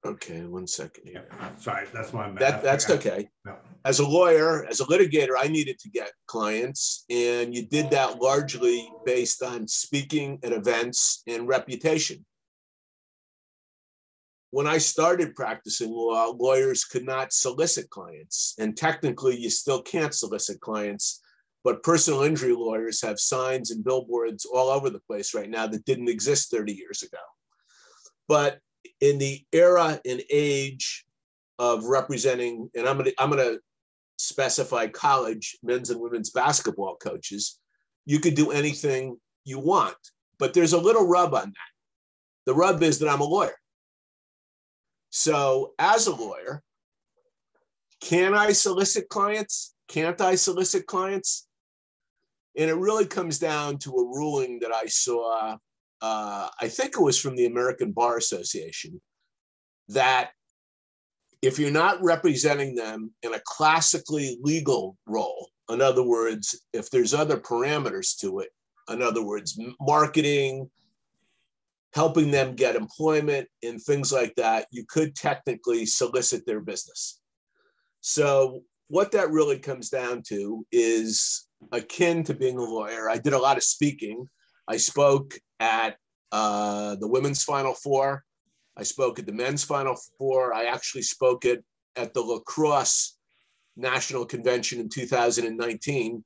Okay, 1 second here. Sorry, that's my bad. That's okay. No. As a lawyer, as a litigator, I needed to get clients, and you did that largely based on speaking at events and reputation. When I started practicing law, lawyers could not solicit clients, and technically you still can't solicit clients, but personal injury lawyers have signs and billboards all over the place right now that didn't exist 30 years ago. But in the era and age of representing, and I'm gonna specify college men's and women's basketball coaches, you could do anything you want, but there's a little rub on that. The rub is that I'm a lawyer. So as a lawyer, can I solicit clients? Can't I solicit clients? And it really comes down to a ruling that I saw, I think it was from the American Bar Association, that if you're not representing them in a classically legal role, in other words, if there's other parameters to it, in other words, marketing, helping them get employment and things like that, you could technically solicit their business. So what that really comes down to is akin to being a lawyer. I did a lot of speaking. I spoke at the women's Final Four. I spoke at the men's Final Four. I actually spoke at the lacrosse national convention in 2019.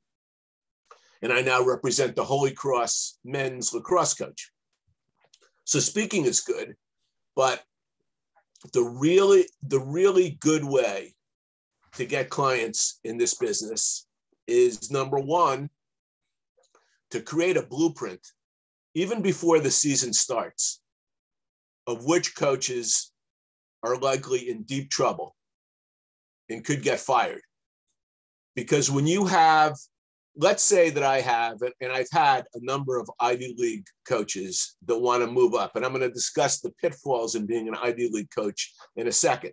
And I now represent the Holy Cross men's lacrosse coach. So speaking is good, but the really good way to get clients in this business is, number one, to create a blueprint, even before the season starts, of which coaches are likely in deep trouble and could get fired. Because when you have, let's say that I have, and I've had a number of Ivy League coaches that want to move up, and I'm going to discuss the pitfalls in being an Ivy League coach in a second.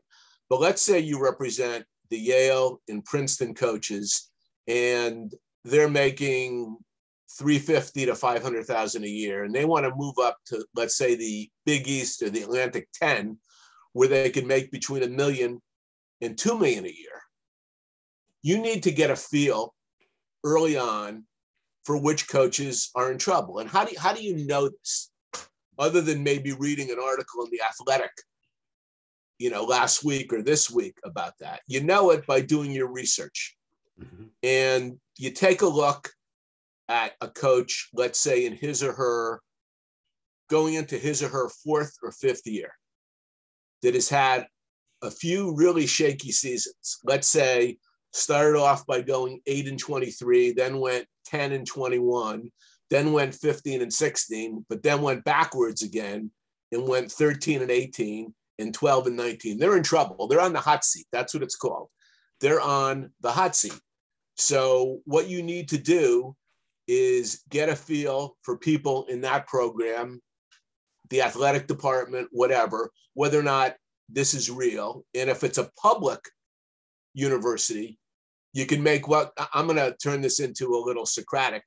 But let's say you represent the Yale and Princeton coaches, and they're making $350,000 to $500,000 a year, and they want to move up to, let's say, the Big East or the Atlantic 10, where they can make between $1 million and $2 million a year. You need to get a feel early on for which coaches are in trouble. And how do you know this, other than maybe reading an article in The Athletic, last week or this week about that? You know it by doing your research. Mm-hmm. And you take a look at a coach, let's say in going into his or her fourth or fifth year, that has had a few really shaky seasons. Let's say started off by going 8-23, then went 10-21, then went 15-16, but then went backwards again and went 13-18 and 12-19. They're in trouble. They're on the hot seat. That's what it's called. They're on the hot seat. So what you need to do is get a feel for people in that program, the athletic department, whatever, whether or not this is real. And if it's a public university, you can make I'm going to turn this into a little Socratic.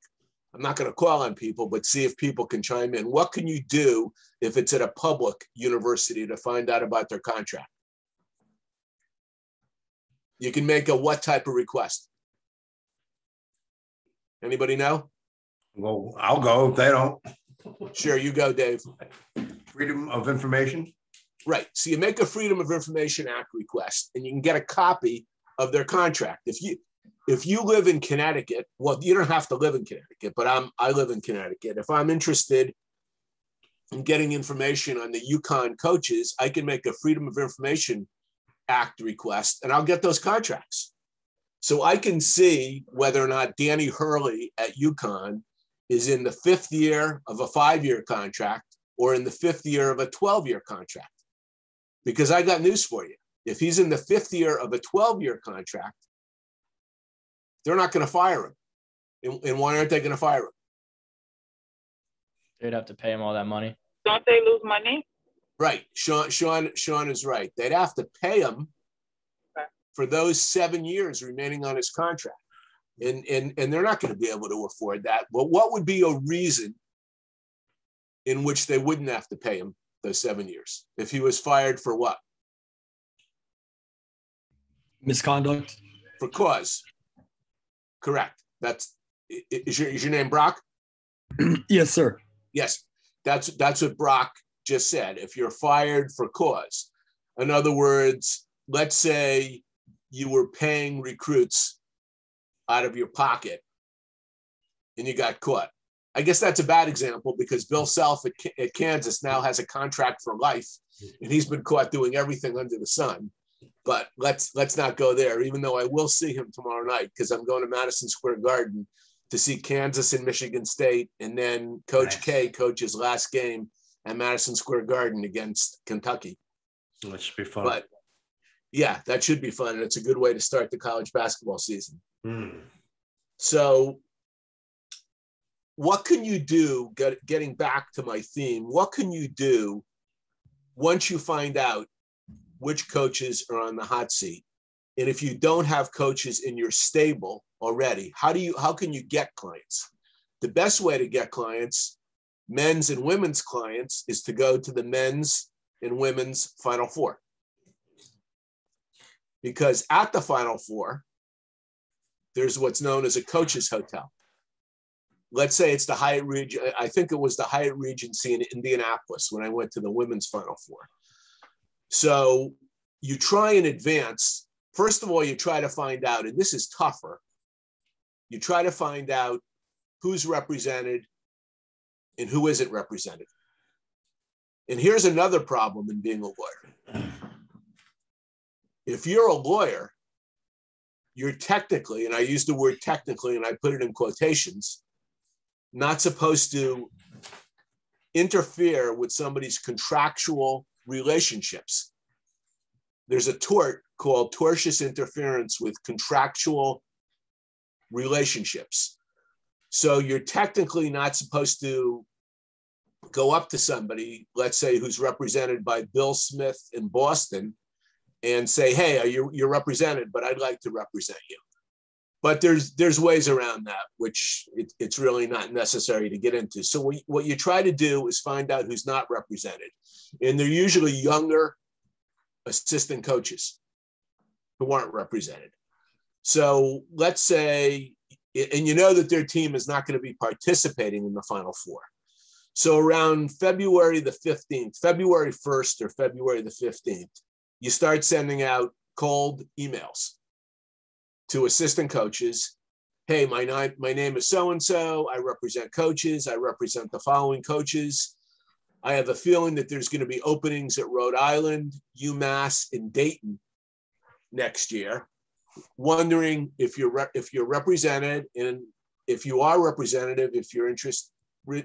I'm not going to call on people, but see if people can chime in. What can you do if it's at a public university to find out about their contract? You can make a what type of request? Anybody know? Well, I'll go if they don't. Sure, you go, Dave. Freedom of information? Right. So you make a Freedom of Information Act request, and you can get a copy of their contract. If you live in Connecticut, well, you don't have to live in Connecticut, but I live in Connecticut. If I'm interested in getting information on the UConn coaches, I can make a Freedom of Information Act request, and I'll get those contracts. So I can see whether or not Danny Hurley at UConn is in the fifth year of a 5-year contract or in the fifth year of a 12-year contract. Because I got news for you. If he's in the fifth year of a 12-year contract, they're not going to fire him. And why aren't they going to fire him? They'd have to pay him all that money. Don't they lose money? Right. Sean is right. They'd have to pay him for those 7 years remaining on his contract. And they're not going to be able to afford that. But what would be a reason in which they wouldn't have to pay him those 7 years? If he was fired for what? Misconduct. For cause. Correct. Is your name Brock? Yes, sir. Yes. That's what Brock just said. If you're fired for cause. In other words, let's say you were paying recruits out of your pocket and you got caught. I guess that's a bad example because Bill Self at Kansas now has a contract for life and he's been caught doing everything under the sun. But let's not go there, even though I will see him tomorrow night because I'm going to Madison Square Garden to see Kansas and Michigan State. And then Coach K coaches last game at Madison Square Garden against Kentucky. That should be fun. But yeah, that should be fun. And it's a good way to start the college basketball season. So what can you do, getting back to my theme, what can you do once you find out which coaches are on the hot seat? And if you don't have coaches in your stable already, how can you get clients? The best way to get clients, men's and women's clients, is to go to the men's and women's Final Four. Because at the Final Four, there's what's known as a coach's hotel. Let's say it's the Hyatt Regency. I think it was the Hyatt Regency in Indianapolis when I went to the women's Final Four. So you try in advance. First of all, you try to find out, and this is tougher, you try to find out who's represented and who isn't represented. And here's another problem in being a lawyer. If you're a lawyer, you're technically, and I use the word technically and I put it in quotations, not supposed to interfere with somebody's contractual relationships. There's a tort called tortious interference with contractual relationships. So you're technically not supposed to go up to somebody, let's say, who's represented by Bill Smith in Boston and say, hey, you're represented, but I'd like to represent you. But there's ways around that, which it's really not necessary to get into. So what you try to do is find out who's not represented. And they're usually younger assistant coaches who aren't represented. So let's say, and you know that their team is not going to be participating in the Final Four. So around February the 15th, February 1st or February the 15th, you start sending out cold emails to assistant coaches. Hey, my name is so-and-so. I represent coaches. I represent the following coaches. I have a feeling that there's going to be openings at Rhode Island, UMass, and Dayton next year. Wondering if you're represented, and if you are representative, if you're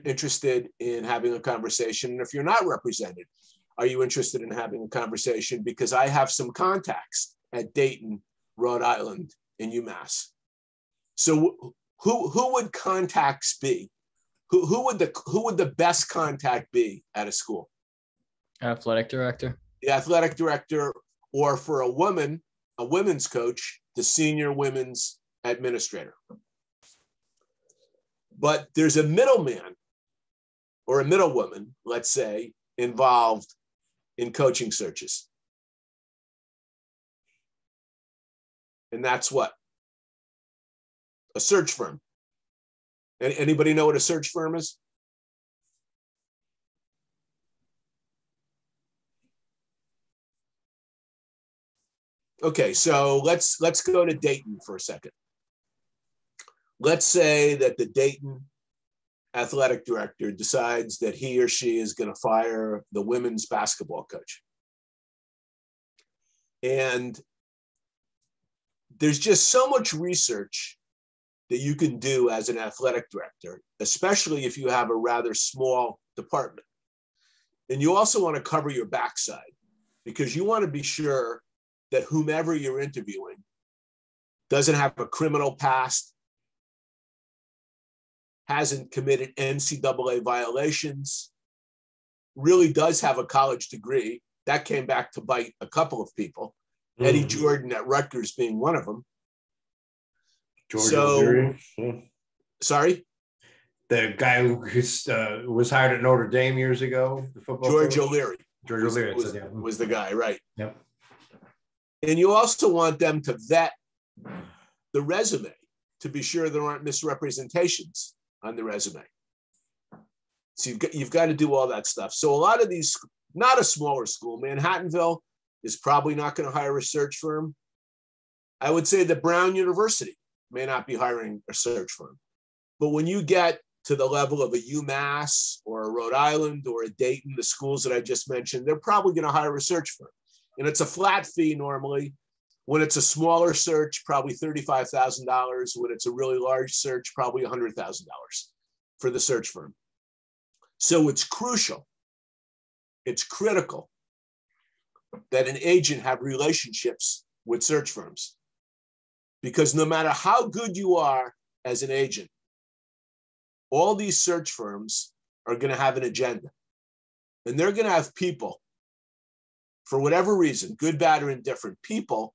interested in having a conversation, and if you're not represented, are you interested in having a conversation? Because I have some contacts at Dayton, Rhode Island, and UMass. So who would contacts be? Who would the best contact be at a school? Athletic director. The athletic director, or for a women's coach, the senior women's administrator. But there's a middleman or a middlewoman, let's say, involved in coaching searches. And that's what? A search firm. Anybody know what a search firm is? Okay, so let's go to Dayton for a second. Let's say that the Dayton athletic director decides that he or she is going to fire the women's basketball coach. And there's just so much research that you can do as an athletic director, especially if you have a rather small department. And you also want to cover your backside because you want to be sure that whomever you're interviewing doesn't have a criminal past, hasn't committed NCAA violations, really does have a college degree. That came back to bite a couple of people. Eddie Jordan at Rutgers being one of them. Sorry? The guy who was hired at Notre Dame years ago, the football George coach? O'Leary George O'Leary was the guy, right? Yep. And you also want them to vet the resume to be sure there aren't misrepresentations on the resume. So you've got to do all that stuff. So a lot of these, not a smaller school, Manhattanville is probably not going to hire a search firm. I would say that Brown University may not be hiring a search firm. But when you get to the level of a UMass or a Rhode Island or a Dayton, the schools that I just mentioned, they're probably going to hire a search firm. And it's a flat fee normally. When it's a smaller search, probably $35,000. When it's a really large search, probably $100,000 for the search firm. So it's crucial, it's critical that an agent have relationships with search firms. Because no matter how good you are as an agent, all these search firms are going to have an agenda. And they're going to have people, for whatever reason, good, bad, or indifferent, people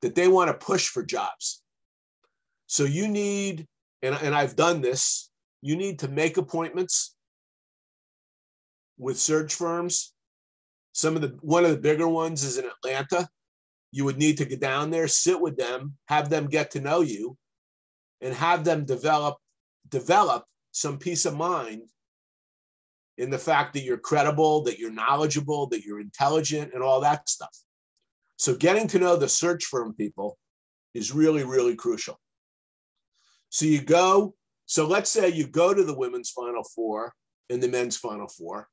that they want to push for jobs. So you need, and I've done this, you need to make appointments with search firms. One of the bigger ones is in Atlanta. You would need to get down there, sit with them, have them get to know you, and have them develop some peace of mind in the fact that you're credible, that you're knowledgeable, that you're intelligent, and all that stuff. So getting to know the search firm people is really, really crucial. So let's say you go to the women's Final Four and the men's Final Four,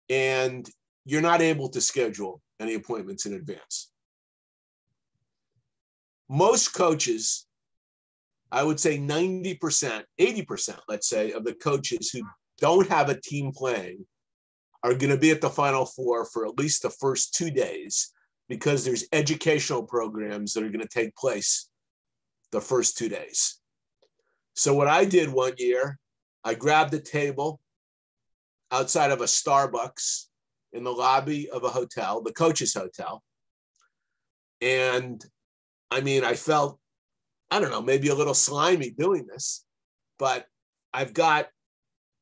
and you're not able to schedule any appointments in advance. Most coaches, I would say 90%, 80%, let's say, of the coaches who don't have a team playing are going to be at the Final Four for at least the first 2 days, because there's educational programs that are going to take place the first 2 days. So what I did one year, I grabbed a table outside of a Starbucks in the lobby of a hotel, the coach's hotel. And I mean, I felt, I don't know, maybe a little slimy doing this, but I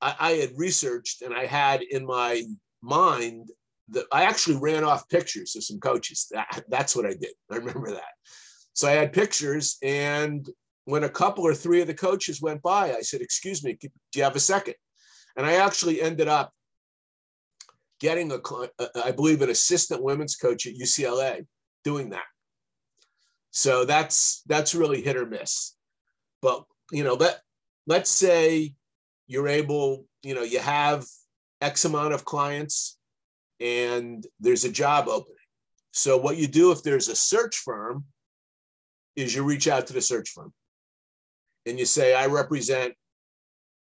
had researched and I had in my mind that I actually ran off pictures of some coaches. That's what I did. I remember that. So I had pictures, and when a couple or three of the coaches went by, I said, "Excuse me, do you have a second?" And I actually ended up getting I believe, an assistant women's coach at UCLA doing that. So that's really hit or miss. But, let's say you're able, you have X amount of clients and there's a job opening. So what you do if there's a search firm is you reach out to the search firm and you say, "I represent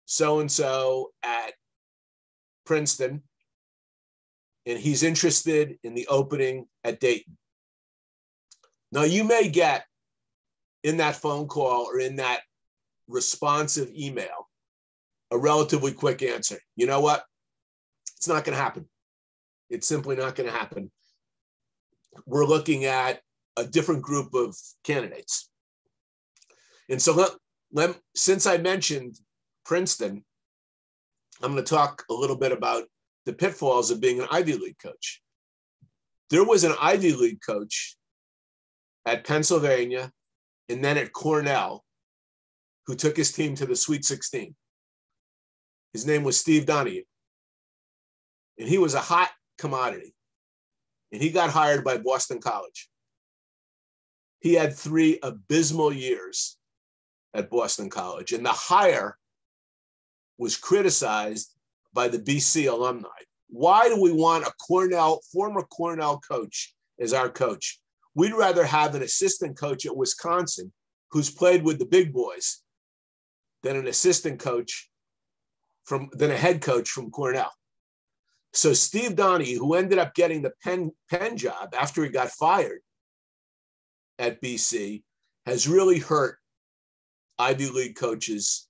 so-and-so at Princeton, and he's interested in the opening at Dayton." Now, you may get in that phone call or in that responsive email a relatively quick answer. You know what? It's not going to happen. It's simply not going to happen. We're looking at a different group of candidates. And so since I mentioned Princeton, I'm going to talk a little bit about the pitfalls of being an Ivy League coach. There was an Ivy League coach at Pennsylvania and then at Cornell who took his team to the Sweet 16. His name was Steve Donahue. And he was a hot commodity. And he got hired by Boston College. He had 3 abysmal years at Boston College. And the hire was criticized by the BC alumni. Why do we want a former Cornell coach as our coach? We'd rather have an assistant coach at Wisconsin who's played with the big boys than an assistant coach than a head coach from Cornell. So Steve Donahue, who ended up getting the Penn job after he got fired at BC, has really hurt Ivy League coaches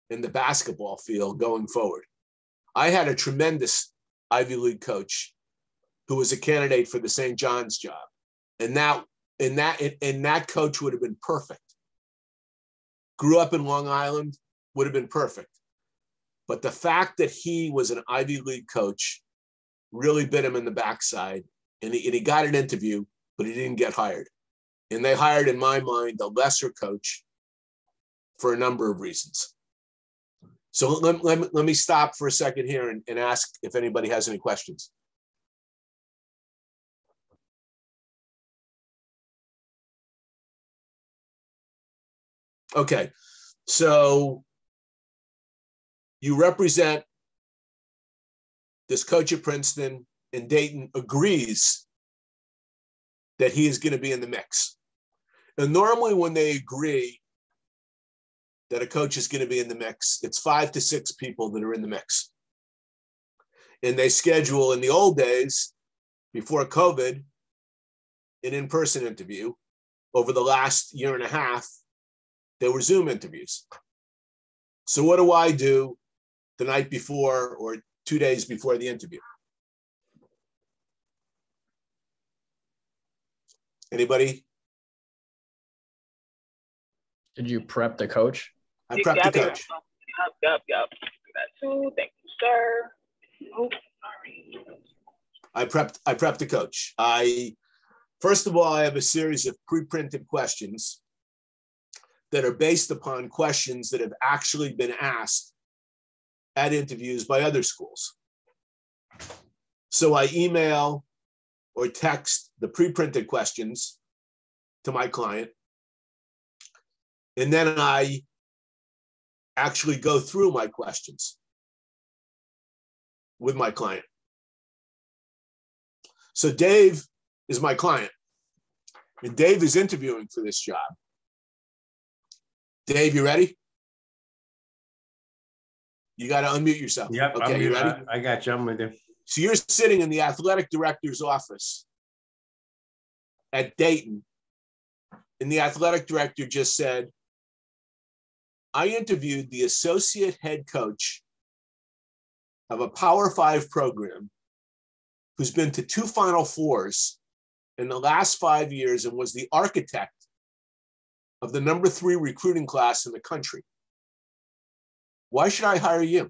in the basketball field going forward. I had a tremendous Ivy League coach who was a candidate for the St. John's job. And that coach would have been perfect. Grew up in Long Island, would have been perfect. But the fact that he was an Ivy League coach really bit him in the backside. And he got an interview, but he didn't get hired. And they hired, in my mind, a lesser coach for a number of reasons. So let me stop for a second here and ask if anybody has any questions. Okay, so you represent this coach at Princeton, and Dayton agrees that he is going to be in the mix. And normally when they agree that a coach is going to be in the mix, it's 5 to 6 people that are in the mix. And they schedule, in the old days, before COVID, an in-person interview. Over the last year and a half, there were Zoom interviews. So what do I do the night before or 2 days before the interview? Anybody? Did you prep the coach? I prepped the coach. Yep. That too. Thank you, sir. Oh, sorry. I prepped the coach. First of all, I have a series of pre-printed questions that are based upon questions that have actually been asked at interviews by other schools. So I email or text the pre-printed questions to my client, and then I actually go through my questions with my client. So Dave is my client, and Dave is interviewing for this job. Dave, you ready? You got to unmute yourself. Yep. Okay, you ready? I got you. I'm with you. So you're sitting in the athletic director's office at Dayton, and the athletic director just said, I interviewed the associate head coach of a Power 5 program who's been to 2 Final Fours in the last 5 years and was the architect of the number 3 recruiting class in the country. Why should I hire you?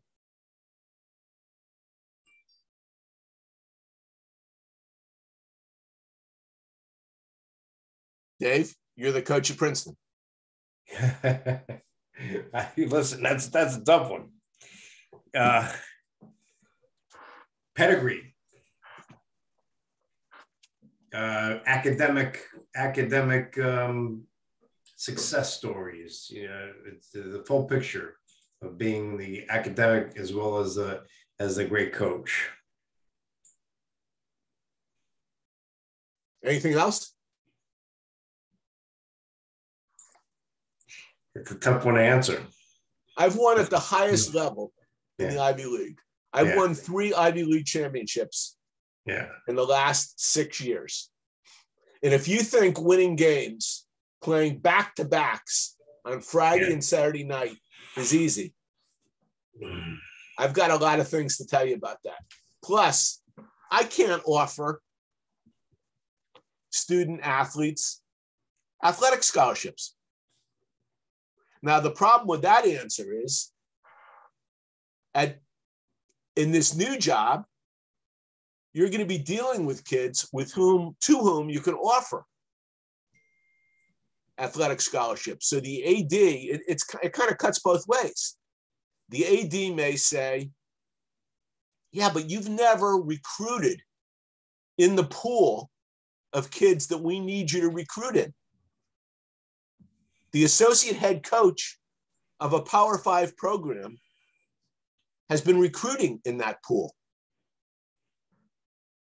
Dave, you're the coach at Princeton. Listen, that's a tough one. Pedigree, academic success stories. You know, it's the full picture of being the academic as well as the great coach. Anything else? It's a tough one to answer. I've won at the highest level in the Ivy League. I've won 3 Ivy League championships in the last 6 years. And if you think winning games, playing back-to-backs on Friday and Saturday night is easy, I've got a lot of things to tell you about that. Plus, I can't offer student athletes athletic scholarships. Now, the problem with that answer is, in this new job, you're going to be dealing with kids to whom you can offer athletic scholarships. So the AD, it kind of cuts both ways. The AD may say, yeah, but you've never recruited in the pool of kids that we need you to recruit in. The associate head coach of a Power 5 program has been recruiting in that pool.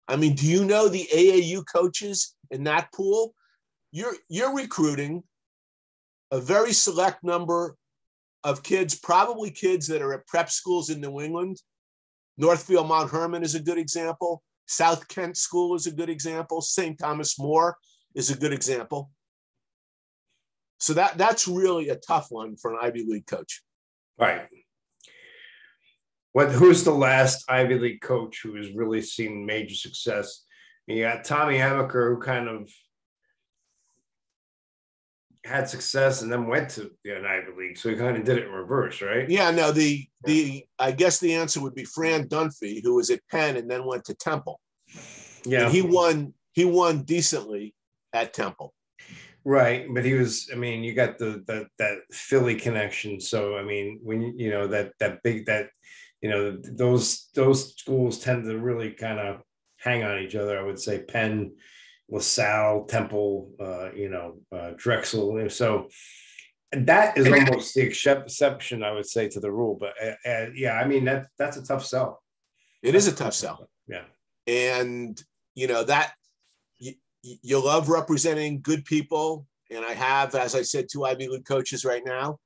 I mean, do you know the AAU coaches in that pool? You're recruiting a very select number of kids, probably kids that are at prep schools in New England. Northfield Mount Hermon is a good example. South Kent School is a good example. St. Thomas More is a good example. So that's really a tough one for an Ivy League coach. Right. Who's the last Ivy League coach who has really seen major success? You got Tommy Amaker, who kind of had success and then went to the Ivy League. So he kind of did it in reverse, right? Yeah, no, I guess the answer would be Fran Dunphy, who was at Penn and then went to Temple. Yeah. And he won decently at Temple. Right. But he was, I mean, you got that Philly connection. So, I mean, when, you know, those schools tend to really kind of hang on each other. I would say Penn, LaSalle, Temple, Drexel. So that is almost the exception, I would say, to the rule. But yeah, I mean, that's a tough sell. It is a tough sell. Yeah. And, you know, that you love representing good people. And I have, as I said, 2 Ivy League coaches right now.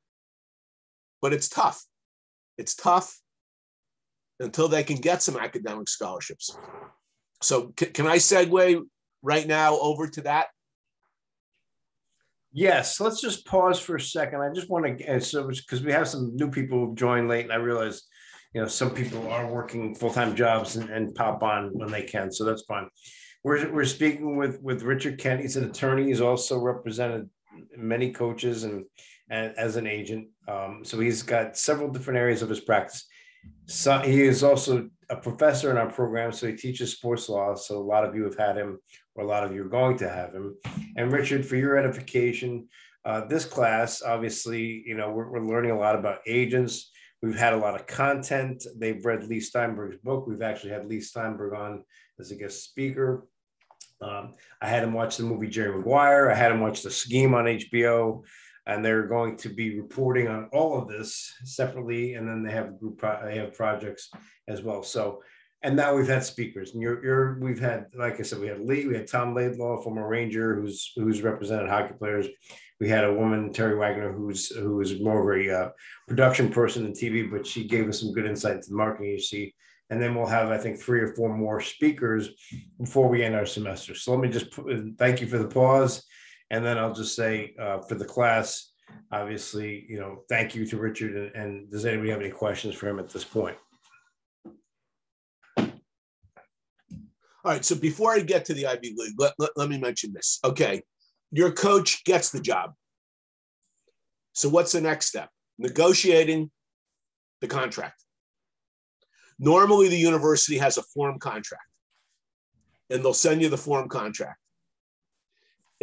But it's tough. It's tough until they can get some academic scholarships. So can I segue right now over to that? Yes, let's just pause for a second. I just want to, so because we have some new people who've joined late, and I realize, you know, some people are working full-time jobs and pop on when they can, so that's fine. We're speaking with Richard Kent. He's an attorney. He's also represented many coaches and as an agent. So he's got several different areas of his practice. So he is also a professor in our program, so he teaches sports law. So a lot of you have had him, or a lot of you are going to have him. And Richard, for your edification, this class, obviously, you know, we're learning a lot about agents. We've had a lot of content. They've read Lee Steinberg's book. We've actually had Lee Steinberg on as a guest speaker. I had him watch the movie Jerry Maguire. I had him watch The Scheme on HBO. And they're going to be reporting on all of this separately, and then they have they have projects as well. So, and now we've had speakers, and we've had, like I said, we had Lee, we had Tom Laidlaw, former Ranger, who's represented hockey players. We had a woman, Terry Wagner, who is more of a production person in TV, but she gave us some good insight into the marketing agency. And then we'll have, I think, 3 or 4 more speakers before we end our semester. So let me just thank you for the pause. And then I'll just say for the class, obviously, you know, thank you to Richard. And does anybody have any questions for him at this point? All right. So before I get to the Ivy League, let me mention this. Okay. Your coach gets the job. So what's the next step? Negotiating the contract. Normally, the university has a form contract, and they'll send you the form contract.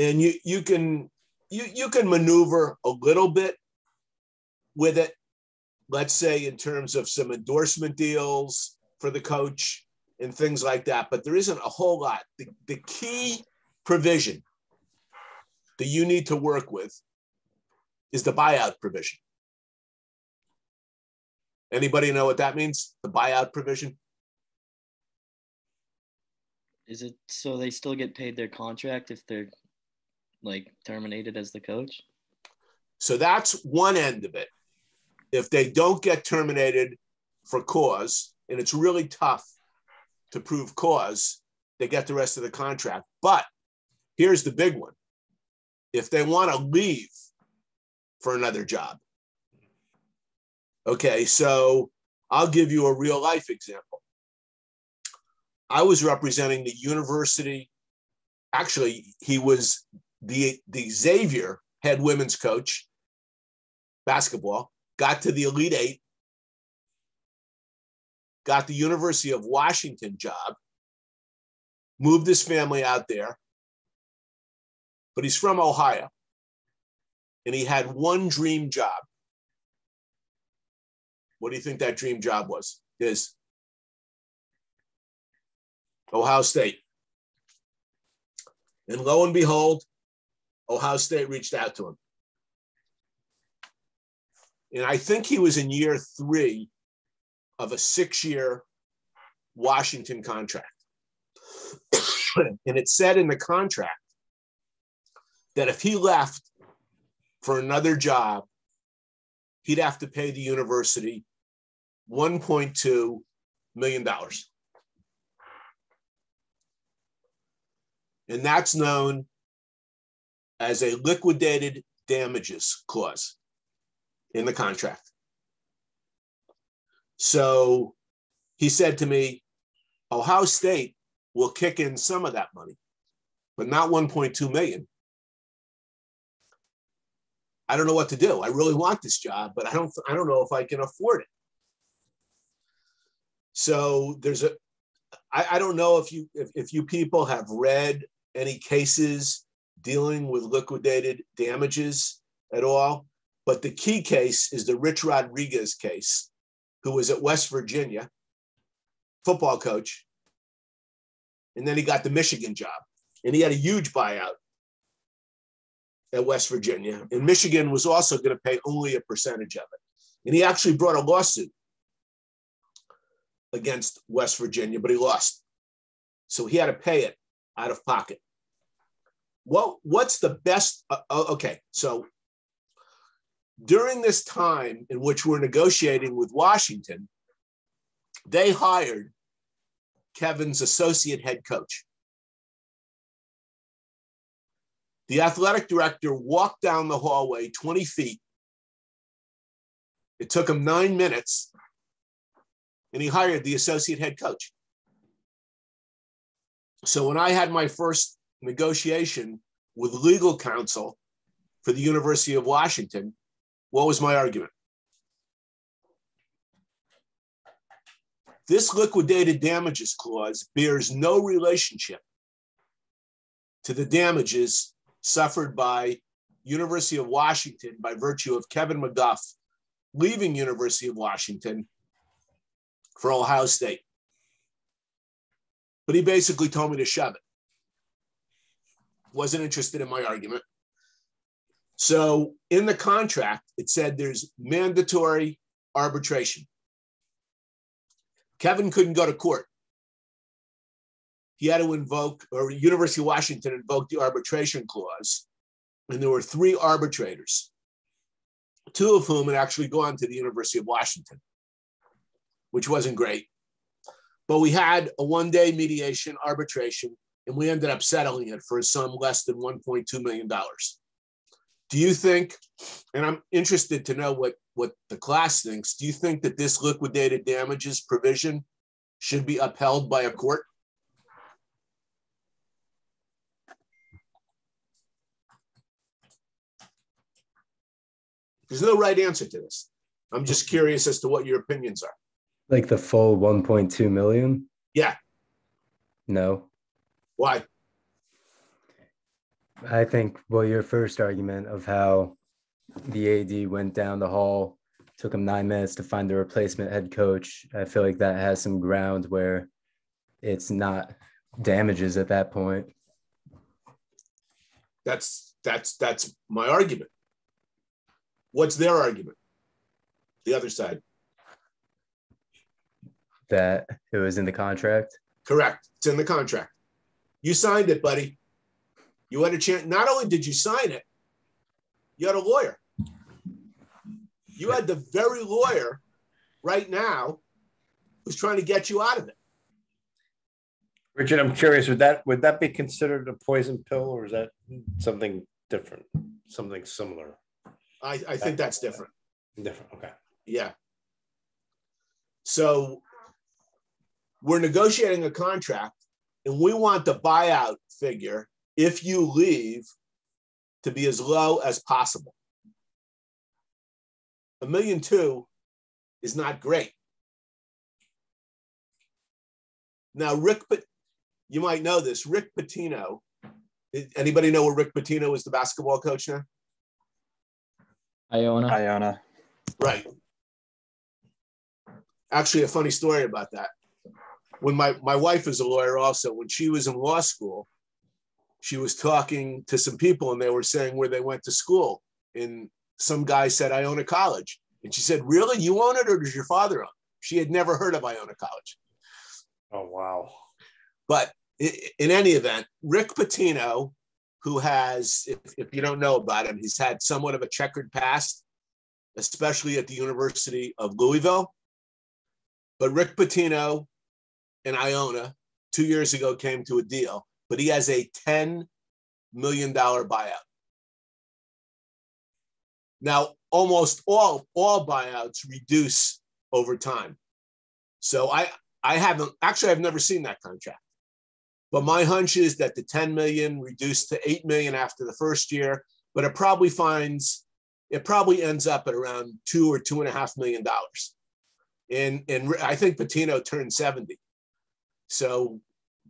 And you can maneuver a little bit with it, let's say in terms of some endorsement deals for the coach and things like that, but there isn't a whole lot. The key provision that you need to work with is the buyout provision. Anybody know what that means? The buyout provision? Is it so they still get paid their contract if they're like terminated as the coach? So that's one end of it. If they don't get terminated for cause, and it's really tough to prove cause, they get the rest of the contract. But here's the big one. If they want to leave for another job. Okay, so I'll give you a real life example. I was representing the university. Actually, he was the Xavier head women's coach, basketball, got to the Elite Eight, got the University of Washington job, moved his family out there, but he's from Ohio, and he had one dream job. What do you think that dream job was? Is Ohio State. And lo and behold, Ohio State reached out to him. And I think he was in year 3 of a 6-year Washington contract. And it said in the contract that if he left for another job, he'd have to pay the university $1.2 million. And that's known as a liquidated damages clause in the contract. So he said to me, Ohio State will kick in some of that money, but not 1.2 million. I don't know what to do. I really want this job, but I don't know if I can afford it. So I don't know if you people have read any cases dealing with liquidated damages at all, but the key case is the Rich Rodriguez case, who was at West Virginia, football coach, and then he got the Michigan job, and he had a huge buyout at West Virginia, and Michigan was also going to pay only a percentage of it, and he actually brought a lawsuit against West Virginia, but he lost, so he had to pay it out of pocket. Well, what's the best? Okay, so during this time in which we're negotiating with Washington, they hired Kevin's associate head coach. The athletic director walked down the hallway 20 feet. It took him 9 minutes, and he hired the associate head coach. So when I had my first negotiation with legal counsel for the University of Washington, what was my argument? This liquidated damages clause bears no relationship to the damages suffered by University of Washington by virtue of Kevin McGuff leaving University of Washington for Ohio State. But he basically told me to shove it. Wasn't interested in my argument. So in the contract, it said there's mandatory arbitration. Kevin couldn't go to court. He had to invoke, or University of Washington invoked the arbitration clause. And there were 3 arbitrators, 2 of whom had actually gone to the University of Washington, which wasn't great. But we had a 1-day mediation arbitration, and we ended up settling it for a sum less than $1.2 million. Do you think, and I'm interested to know what the class thinks, do you think that this liquidated damages provision should be upheld by a court? There's no right answer to this. I'm just curious as to what your opinions are. Like the full 1.2 million? Yeah. No. Why? I think, well, your first argument of how the AD went down the hall, took him 9 minutes to find the replacement head coach. I feel like that has some ground where it's not damages at that point. That's my argument. What's their argument? The other side. That it was in the contract? Correct. It's in the contract. You signed it, buddy. You had a chance. Not only did you sign it, you had a lawyer. You had the very lawyer right now who's trying to get you out of it. Richard, I'm curious, would that be considered a poison pill, or is that something different, something similar? I think that's different. Different, okay. Yeah. So we're negotiating a contract, and we want the buyout figure, if you leave, to be as low as possible. $1.2 million is not great. Now, you might know this, Rick Pitino. Anybody know where Rick Pitino is, the basketball coach now? Iona. Right. Actually, a funny story about that. When my wife is a lawyer also, when she was in law school, she was talking to some people and they were saying where they went to school. And some guy said, Iona College. And she said, really? You own it, or does your father own it? She had never heard of Iona College. Oh, wow. But in any event, Rick Pitino, who has, if you don't know about him, he's had somewhat of a checkered past, especially at the University of Louisville. But Rick Pitino and Iona 2 years ago came to a deal, but he has a $10 million buyout. Now, almost all buyouts reduce over time. So I've never seen that contract. But my hunch is that the 10 million reduced to 8 million after the first year, but it probably finds it probably ends up at around $2 or $2.5 million. And I think Pitino turned 70. So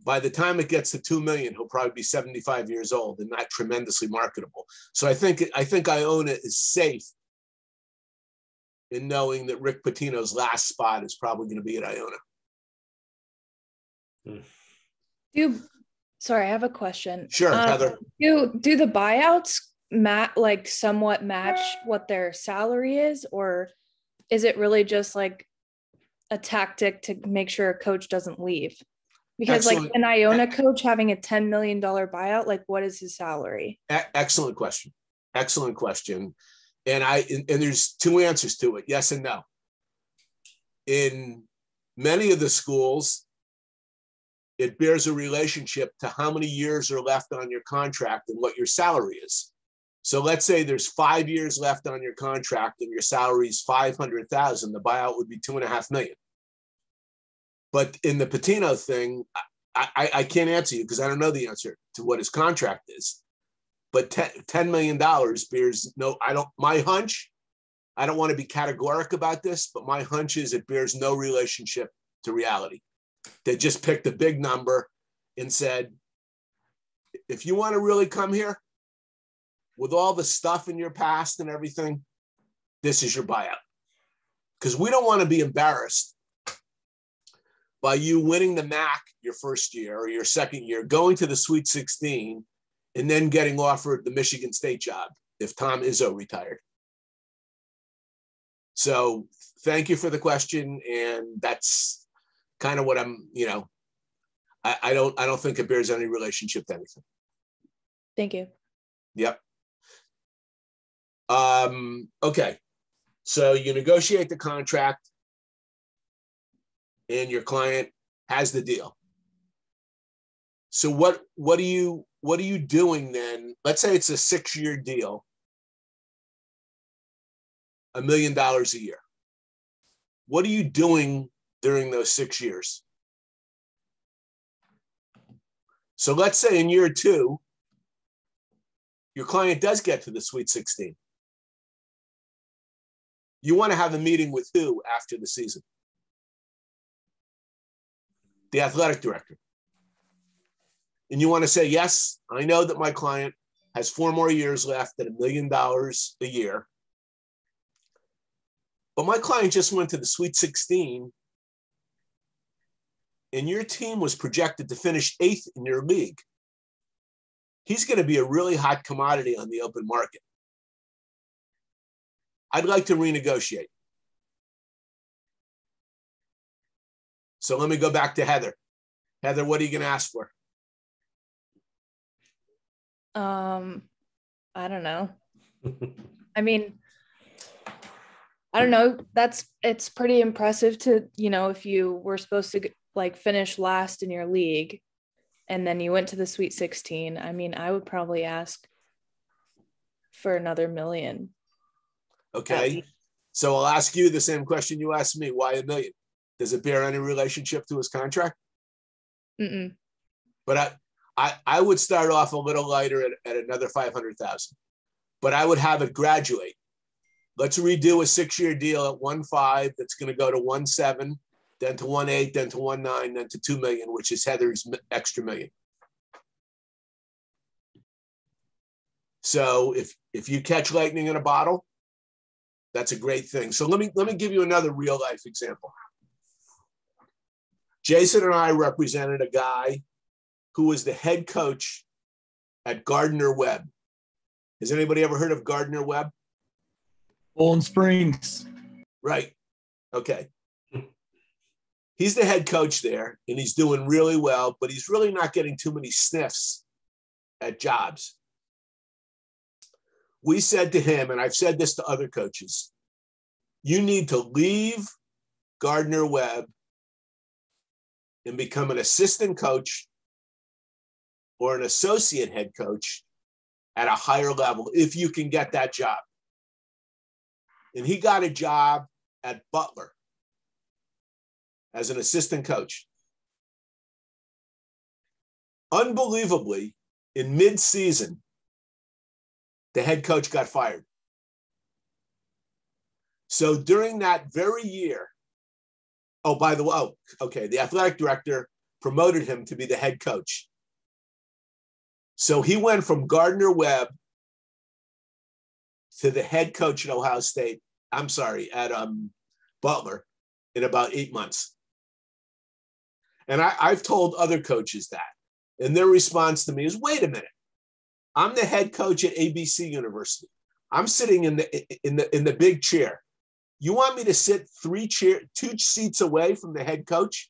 by the time it gets to 2 million, he'll probably be 75 years old and not tremendously marketable. So I think Iona is safe in knowing that Rick Pitino's last spot is probably going to be at Iona. Sorry, I have a question. Sure, Heather. Do the buyouts somewhat match what their salary is, or is it really just like a tactic to make sure a coach doesn't leave? Because Excellent. like an Iona coach having a $10 million buyout, like what is his salary? Excellent question. Excellent question. And there's two answers to it, yes and no. In many of the schools, it bears a relationship to how many years are left on your contract and what your salary is. So let's say there's 5 years left on your contract and your salary is $500,000, the buyout would be $2.5 million. But in the Pitino thing, I can't answer you because I don't know the answer to what his contract is. But $10 million bears no, my hunch, I don't want to be categoric about this, but my hunch is it bears no relationship to reality. They just picked a big number and said, if you want to really come here with all the stuff in your past and everything, this is your buyout. Because we don't want to be embarrassed by you winning the MAC your first year or your second year, going to the Sweet 16, and then getting offered the Michigan State job if Tom Izzo retired. So thank you for the question. And that's kind of what I don't think it bears any relationship to anything. Thank you. Yep. Okay. So you negotiate the contract and your client has the deal. So what are you doing then? Let's say it's a 6-year deal, $1 million a year. What are you doing during those 6 years? So let's say in year 2, your client does get to the Sweet 16. You want to have a meeting with who after the season? The athletic director. And you want to say, yes, I know that my client has 4 more years left at $1 million a year. But my client just went to the Sweet 16 and your team was projected to finish 8th in your league. He's going to be a really hot commodity on the open market. I'd like to renegotiate. So let me go back to Heather. Heather, what are you going to ask for? I don't know. I mean, I don't know. It's pretty impressive to, if you were supposed to like finish last in your league and then you went to the Sweet 16. I mean, I would probably ask for another $1 million. Okay. So I'll ask you the same question you asked me. Why $1 million? Does it bear any relationship to his contract? Mm-mm. But I would start off a little lighter at another 500,000, but I would have it graduate. Let's redo a 6-year deal at 1.5 that's going to go to 1.7, then to 1.8, then to 1.9, then to 2 million, which is Heather's extra $1 million. So if you catch lightning in a bottle, that's a great thing. So let me give you another real life example. Jason and I represented a guy who was the head coach at Gardner Webb. Has anybody ever heard of Gardner Webb? Bowling Springs. Right. Okay. He's the head coach there, and he's doing really well, but he's really not getting too many sniffs at jobs. We said to him, and I've said this to other coaches, you need to leave Gardner Webb and become an assistant coach or an associate head coach at a higher level if you can get that job. And he got a job at Butler as an assistant coach. Unbelievably, in mid-season, the head coach got fired. So during that very year, oh, by the way, oh, okay, the athletic director promoted him to be the head coach. So he went from Gardner Webb to the head coach at Ohio State. I'm sorry, at Butler in about 8 months. And I've told other coaches that. And their response to me is, wait a minute. I'm the head coach at ABC University. I'm sitting in the big chair. You want me to sit 2 seats away from the head coach?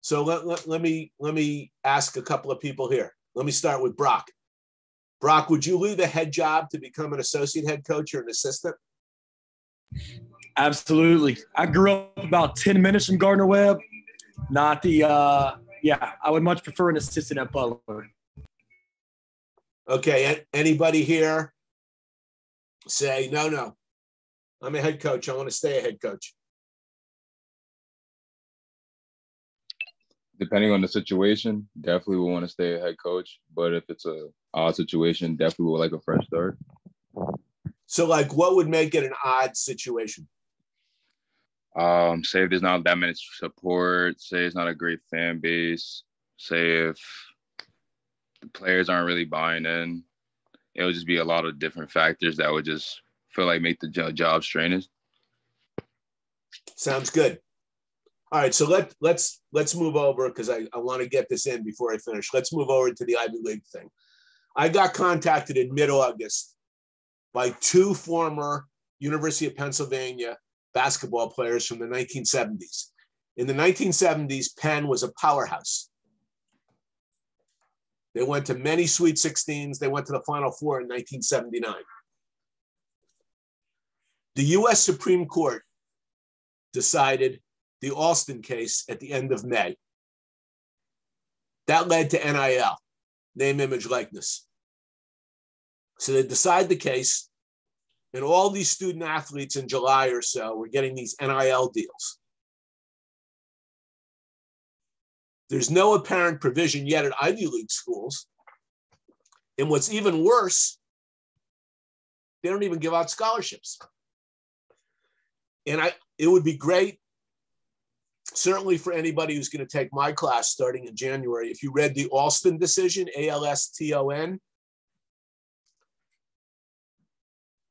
So let me ask a couple of people here. Let me start with Brock. Brock, would you leave a head job to become an associate head coach or an assistant? Absolutely. I grew up about 10 minutes from Gardner Webb. Not the, I would much prefer an assistant at Butler. Okay. Anybody here say, no, I'm a head coach. I want to stay a head coach. Depending on the situation, definitely will want to stay a head coach. But if it's a odd situation, definitely would like a fresh start. So like what would make it an odd situation? Say if there's not that much support, say it's not a great fan base, say if the players aren't really buying in, it would just be a lot of different factors that would just feel like make the job strenuous. Sounds good. All right, so let's move over because I want to get this in before I finish. Let's move over to the Ivy League thing. I got contacted in mid-August by 2 former University of Pennsylvania basketball players from the 1970s. In the 1970s, Penn was a powerhouse. They went to many Sweet 16s. They went to the Final Four in 1979. The U.S. Supreme Court decided the Alston case at the end of May. That led to NIL, name, image, likeness. So they decide the case, and all these student athletes in July or so were getting these NIL deals. There's no apparent provision yet at Ivy League schools. And what's even worse, they don't even give out scholarships. And it would be great, certainly for anybody who's going to take my class starting in January, if you read the Alston decision, Alston,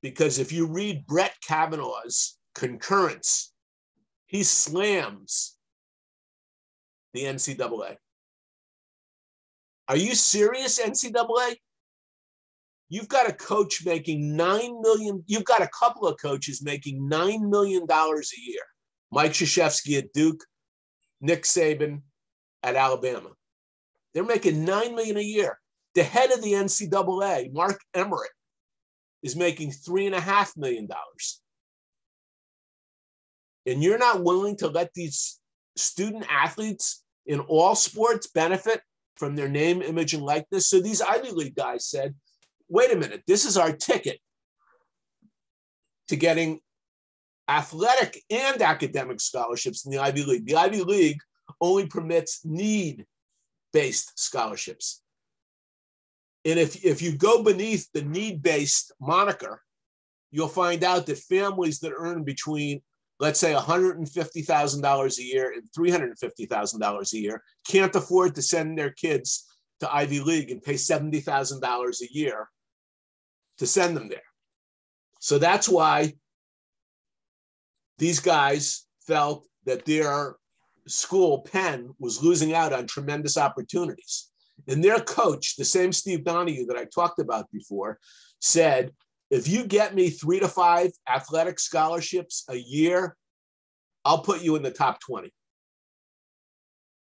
because if you read Brett Kavanaugh's concurrence, he slams the NCAA. Are you serious, NCAA? You've got a coach making $9 million. You've got a couple of coaches making $9 million a year. Mike Krzyzewski at Duke, Nick Saban at Alabama. They're making $9 million a year. The head of the NCAA, Mark Emmert, is making $3.5 million. And you're not willing to let these student athletes in all sports benefit from their name, image, and likeness. So these Ivy League guys said, wait a minute, this is our ticket to getting athletic and academic scholarships in the Ivy League. The Ivy League only permits need-based scholarships. And if you go beneath the need-based moniker, you'll find out that families that earn between, let's say, $150,000 a year and $350,000 a year can't afford to send their kids to Ivy League and pay $70,000 a year to send them there. So that's why these guys felt that their school, Penn, was losing out on tremendous opportunities. And their coach, the same Steve Donahue that I talked about before, said, if you get me 3 to 5 athletic scholarships a year, I'll put you in the top 20.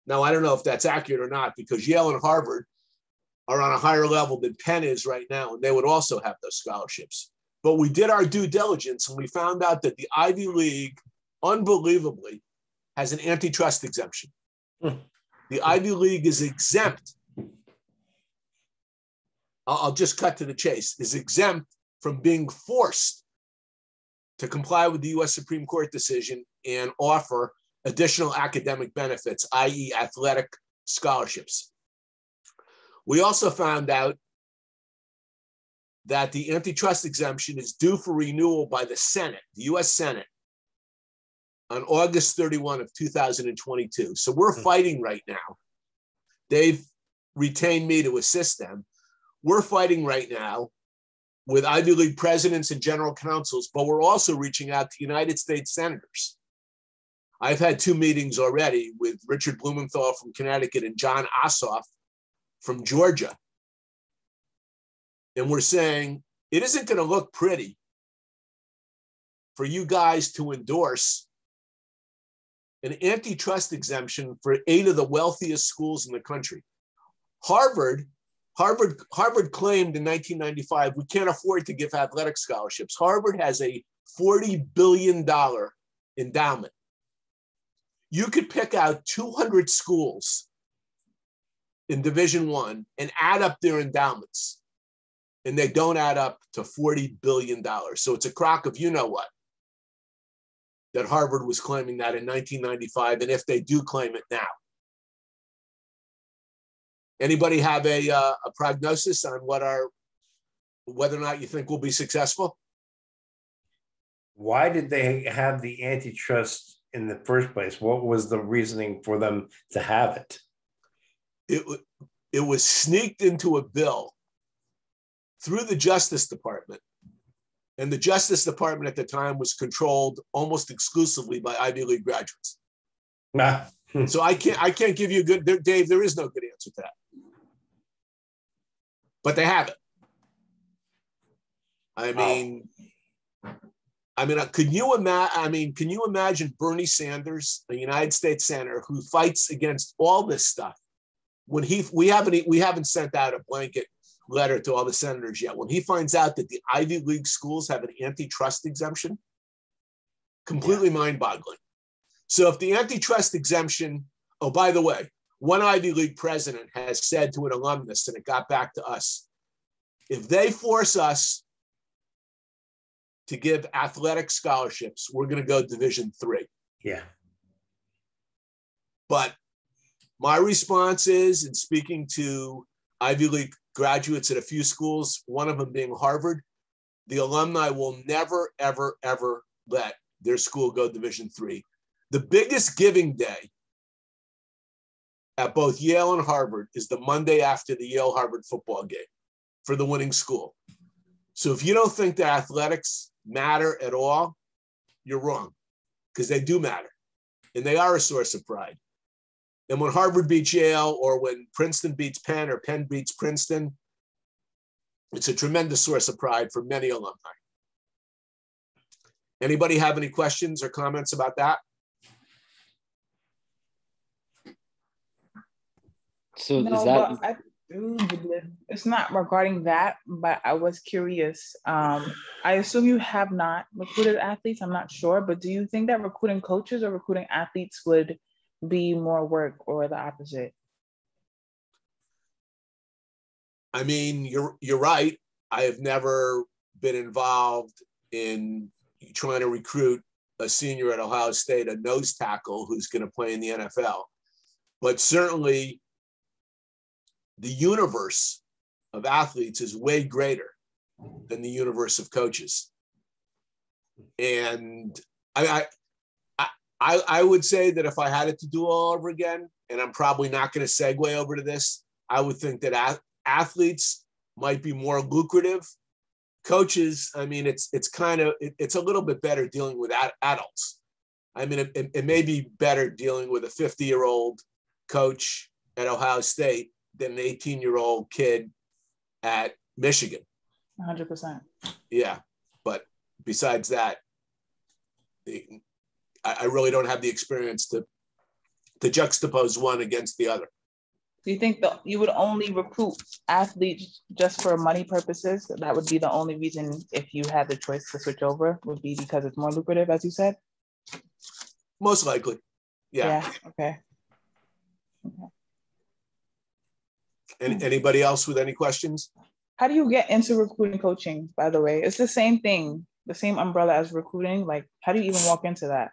Now, I don't know if that's accurate or not, because Yale and Harvard are on a higher level than Penn is right now, and they would also have those scholarships. But we did our due diligence, and we found out that the Ivy League, unbelievably, has an antitrust exemption. The Ivy League is exempt. I'll just cut to the chase, is exempt from being forced to comply with the U.S. Supreme Court decision and offer additional academic benefits, i.e. athletic scholarships. We also found out that the antitrust exemption is due for renewal by the Senate, the US Senate, on August 31 of 2022. So we're fighting right now. They've retained me to assist them. We're fighting right now with Ivy League presidents and general counsels, but we're also reaching out to United States senators. I've had 2 meetings already with Richard Blumenthal from Connecticut and John Ossoff from Georgia. And we're saying it isn't going to look pretty for you guys to endorse an antitrust exemption for 8 of the wealthiest schools in the country. Harvard claimed in 1995, we can't afford to give athletic scholarships. Harvard has a $40 billion endowment. You could pick out 200 schools in Division I and add up their endowments, and they don't add up to $40 billion. So it's a crock of you know what, that Harvard was claiming that in 1995, and if they do claim it now. Anybody have a prognosis on whether or not you think we'll be successful? Why did they have the antitrust in the first place? What was the reasoning for them to have it? It was sneaked into a bill through the Justice Department. And the Justice Department at the time was controlled almost exclusively by Ivy League graduates. So I can't give you a good, Dave, there is no good answer to that. But they have it. I mean, can you imagine Bernie Sanders, a United States senator who fights against all this stuff, when we haven't sent out a blanket letter to all the senators yet, when he finds out that the Ivy League schools have an antitrust exemption? Completely mind-boggling. So if the antitrust exemption, oh, by the way, one Ivy League president has said to an alumnus, and it got back to us, if they force us to give athletic scholarships, we're going to go Division III. Yeah. But my response is, in speaking to Ivy League graduates at a few schools, one of them being Harvard, the alumni will never, ever, ever let their school go Division III. The biggest giving day at both Yale and Harvard is the Monday after the Yale-Harvard football game for the winning school. So if you don't think that athletics matter at all, you're wrong, because they do matter, and they are a source of pride. And when Harvard beats Yale, or when Princeton beats Penn, or Penn beats Princeton, it's a tremendous source of pride for many alumni. Anybody have any questions or comments about that? So No, is that but it's not regarding that, but I was curious. I assume you have not recruited athletes. I'm not sure, but do you think that recruiting coaches or recruiting athletes would be more work, or the opposite? I mean, you're right. I have never been involved in trying to recruit a senior at Ohio State, a nose tackle who's going to play in the NFL. But certainly the universe of athletes is way greater than the universe of coaches. And I would say that if I had it to do all over again, and I'm probably not going to segue over to this, I would think that athletes might be more lucrative. Coaches, I mean, it's a little bit better dealing with adults. I mean, it may be better dealing with a 50-year-old coach at Ohio State than an 18-year-old kid at Michigan. 100%. Yeah, but besides that, I really don't have the experience to juxtapose one against the other. Do you think that you would only recruit athletes just for money purposes? That would be the only reason, if you had the choice to switch over, would be because it's more lucrative, as you said? Most likely. Yeah. Okay. Anybody else with any questions? How do you get into recruiting coaching, by the way? It's the same thing, the same umbrella as recruiting. Like, how do you even walk into that?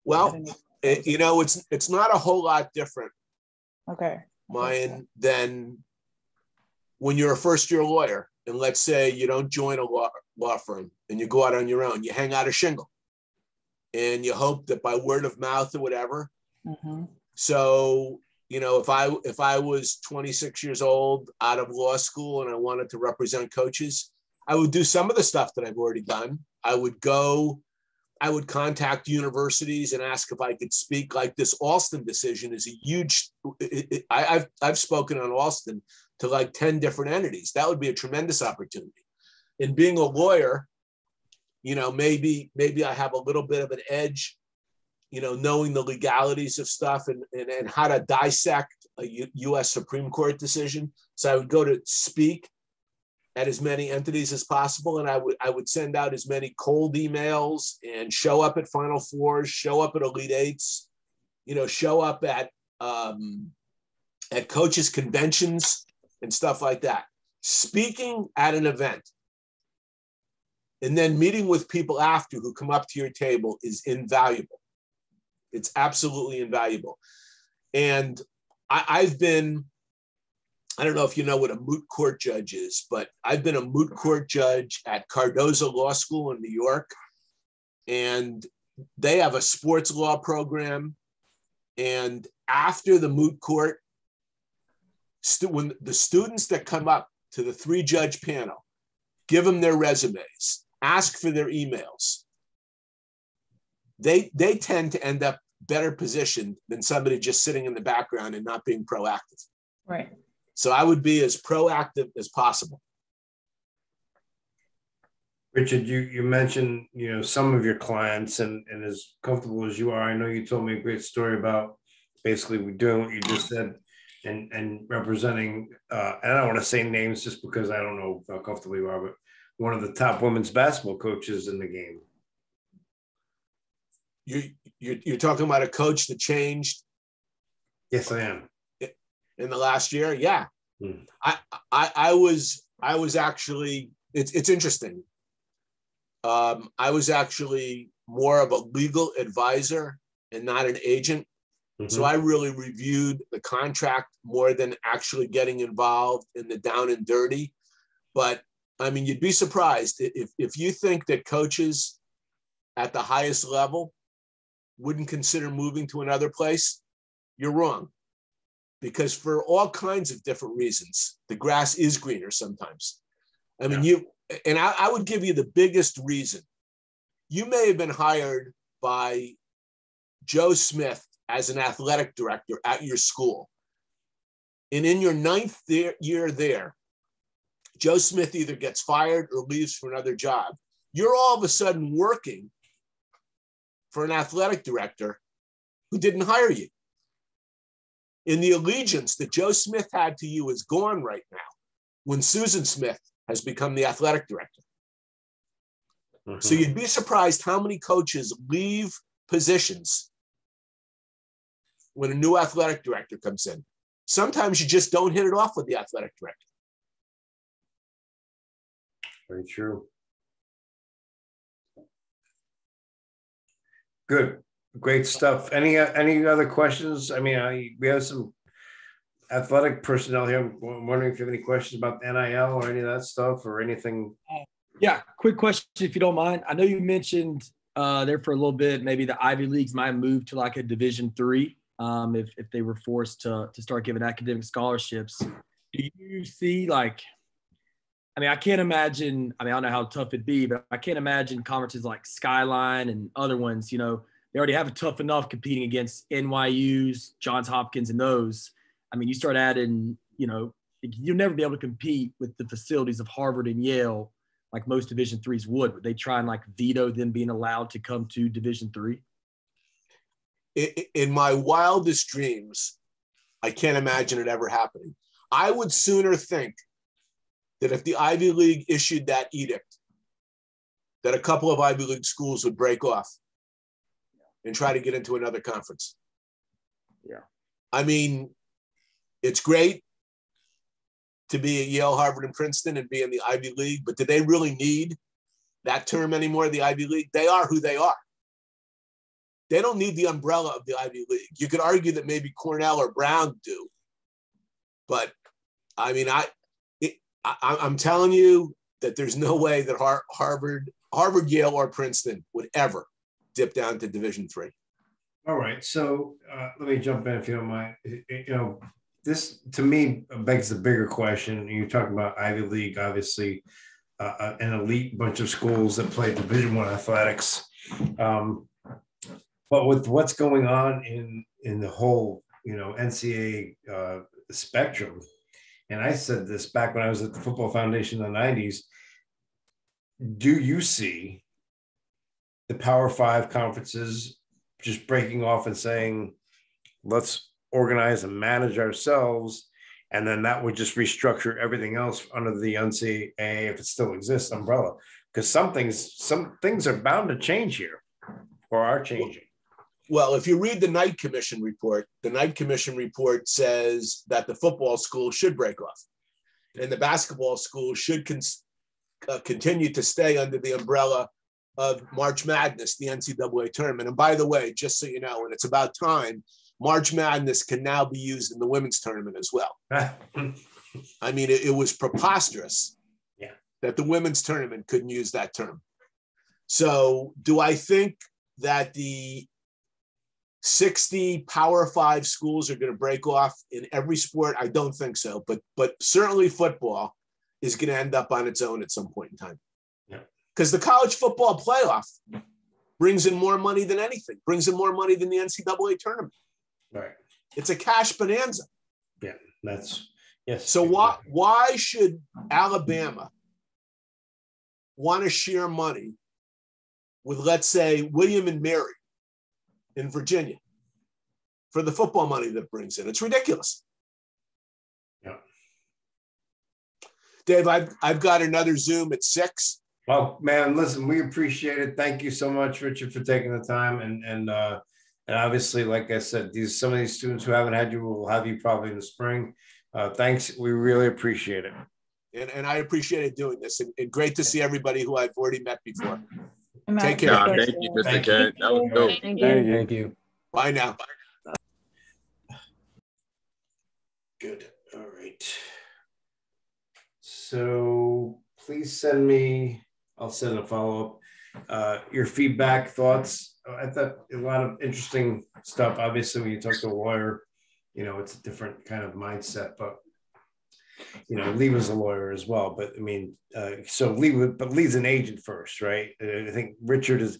Well, it's not a whole lot different, okay, than when you're a first-year lawyer. and let's say you don't join a law firm and you go out on your own, you hang out a shingle and you hope that by word of mouth or whatever. Mm-hmm. So, you know, if I was 26 years old out of law school and I wanted to represent coaches, I would do some of the stuff that I've already done. I would contact universities and ask if I could speak. Like this Alston decision is a huge, I've spoken on Alston to like 10 different entities. That would be a tremendous opportunity. And being a lawyer, you know, maybe I have a little bit of an edge, you know, knowing the legalities of stuff and how to dissect a US Supreme Court decision. So I would go to speak at as many entities as possible. And I would send out as many cold emails and show up at Final Fours, show up at Elite Eights, you know, show up at coaches' conventions and stuff like that. Speaking at an event and then meeting with people after who come up to your table is invaluable. It's absolutely invaluable. And I've been, I don't know if you know what a moot court judge is, but I've been a moot court judge at Cardozo Law School in New York. And they have a sports law program. And after the moot court, when the students that come up to the 3-judge panel, give them their resumes, ask for their emails, they tend to end up better positioned than somebody just sitting in the background and not being proactive. Right. So I would be as proactive as possible. Richard, you mentioned, you know, some of your clients and as comfortable as you are, I know you told me a great story about basically doing what you just said and representing, and I don't want to say names just because I don't know how comfortable you are, but one of the top women's basketball coaches in the game. You're talking about a coach that changed? Yes, I am. In the last year, yeah. I was actually, it's interesting. I was actually more of a legal advisor and not an agent. Mm-hmm. So I really reviewed the contract more than actually getting involved in the down and dirty. But I mean, you'd be surprised if you think that coaches at the highest level wouldn't consider moving to another place, you're wrong. Because for all kinds of different reasons, the grass is greener sometimes. I mean, I would give you the biggest reason. You may have been hired by Joe Smith as an athletic director at your school. And in your 9th year there, Joe Smith either gets fired or leaves for another job. You're all of a sudden working for an athletic director who didn't hire you. And the allegiance that Joe Smith had to you is gone right now when Susan Smith has become the athletic director. Mm-hmm. So you'd be surprised how many coaches leave positions when a new athletic director comes in. Sometimes you just don't hit it off with the athletic director. Very true. Good. Great stuff. Any other questions? I mean, we have some athletic personnel here. I'm wondering if you have any questions about NIL or any of that stuff or anything. Yeah, quick question if you don't mind. I know you mentioned there for a little bit, maybe the Ivy Leagues might move to like a Division III if they were forced to start giving academic scholarships. Do you see like, I mean, I can't imagine, I mean, I don't know how tough it'd be, but I can't imagine conferences like Skyline and other ones, you know, they already have it tough enough competing against NYU's, Johns Hopkins, and those. I mean, you start adding, you know, you'll never be able to compete with the facilities of Harvard and Yale like most Division IIIs would. Would they try and like veto them being allowed to come to Division III? In my wildest dreams, I can't imagine it ever happening. I would sooner think that if the Ivy League issued that edict, that a couple of Ivy League schools would break off and try to get into another conference. Yeah. I mean, it's great to be at Yale, Harvard, and Princeton and be in the Ivy League, but do they really need that term anymore, the Ivy League? They are who they are. They don't need the umbrella of the Ivy League. You could argue that maybe Cornell or Brown do, but I mean, I'm telling you that there's no way that Harvard, Yale, or Princeton would ever dip down to Division III. All right, so let me jump in if you don't mind. This to me begs the bigger question. You're talking about Ivy League, obviously, an elite bunch of schools that play Division I athletics. But with what's going on in the whole, NCAA spectrum, and I said this back when I was at the Football Foundation in the 90s, do you see the Power 5 conferences just breaking off and saying, let's organize and manage ourselves, and then that would just restructure everything else under the NCAA, if it still exists, umbrella? Because some things are bound to change here, or are changing. Well, if you read the Knight Commission report, the Knight Commission report says that the football school should break off, and the basketball school should continue to stay under the umbrella of March Madness, the NCAA tournament. And by the way, just so you know, and it's about time, March Madness can now be used in the women's tournament as well. I mean, it was preposterous that the women's tournament couldn't use that term. So do I think that the 60 Power 5 schools are going to break off in every sport? I don't think so, but certainly football is going to end up on its own at some point in time. Because the college football playoff brings in more money than anything, brings in more money than the NCAA tournament. Right. It's a cash bonanza. Yeah, that's, yes. So why should Alabama want to share money with, let's say, William and Mary in Virginia for the football money that brings in? It's ridiculous. Yeah. Dave, I've got another Zoom at 6. Oh man, listen, we appreciate it. Thank you so much, Richard, for taking the time. And obviously, like I said, some of these students who haven't had you will have you probably in the spring. Thanks. We really appreciate it. And I appreciated doing this. And great to see everybody who I've already met before. And Take care. Nah, thank you, Mr. Kent. That was dope. Thank you. Bye now. Good. All right. So please send me, I'll send a follow-up, your feedback, thoughts. I thought a lot of interesting stuff. Obviously, when you talk to a lawyer, it's a different kind of mindset, but Lee was a lawyer as well. But I mean, so Lee's an agent first, right? I think Richard's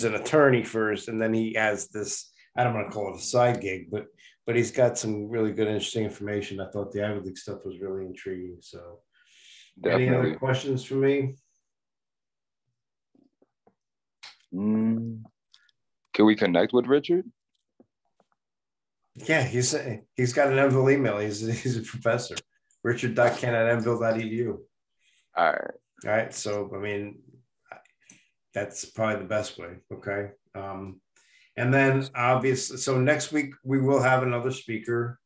an attorney first, and then he has this, I don't want to call it a side gig, but he's got some really good, interesting information. I thought the Ivy League stuff was really intriguing. So Definitely. Any other questions for me? Can we connect with Richard? Yeah, he's got an Enville email. He's a professor. Richard.ken@enville.edu. All right. So, I mean, that's probably the best way. Okay. And then obviously, so next week we will have another speaker.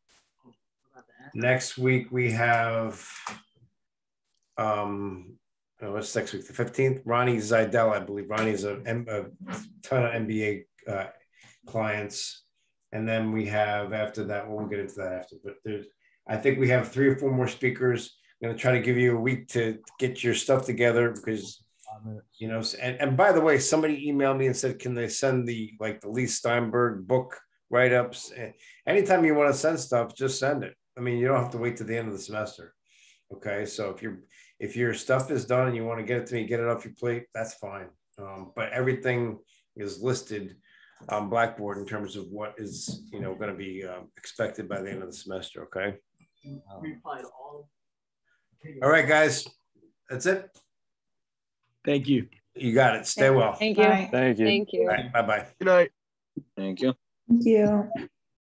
Next week we have, what's next week? The 15th. Ronnie Zidell, I believe. Ronnie's a ton of NBA clients. And then we have after that, we'll get into that after. But I think we have 3 or 4 more speakers. I'm going to try to give you a week to get your stuff together because, and by the way, somebody emailed me and said, can they send the Lee Steinberg book write-ups? Anytime you want to send stuff, just send it. I mean, you don't have to wait to the end of the semester. Okay. So if your stuff is done and you want to get it to me, get it off your plate, that's fine. But everything is listed on Blackboard in terms of what is, going to be expected by the end of the semester. Okay. All right, guys. That's it. Thank you. You got it. Stay well. Thank you. Bye. Thank you. Thank you. All right. Bye-bye. Good night. Thank you. Thank you.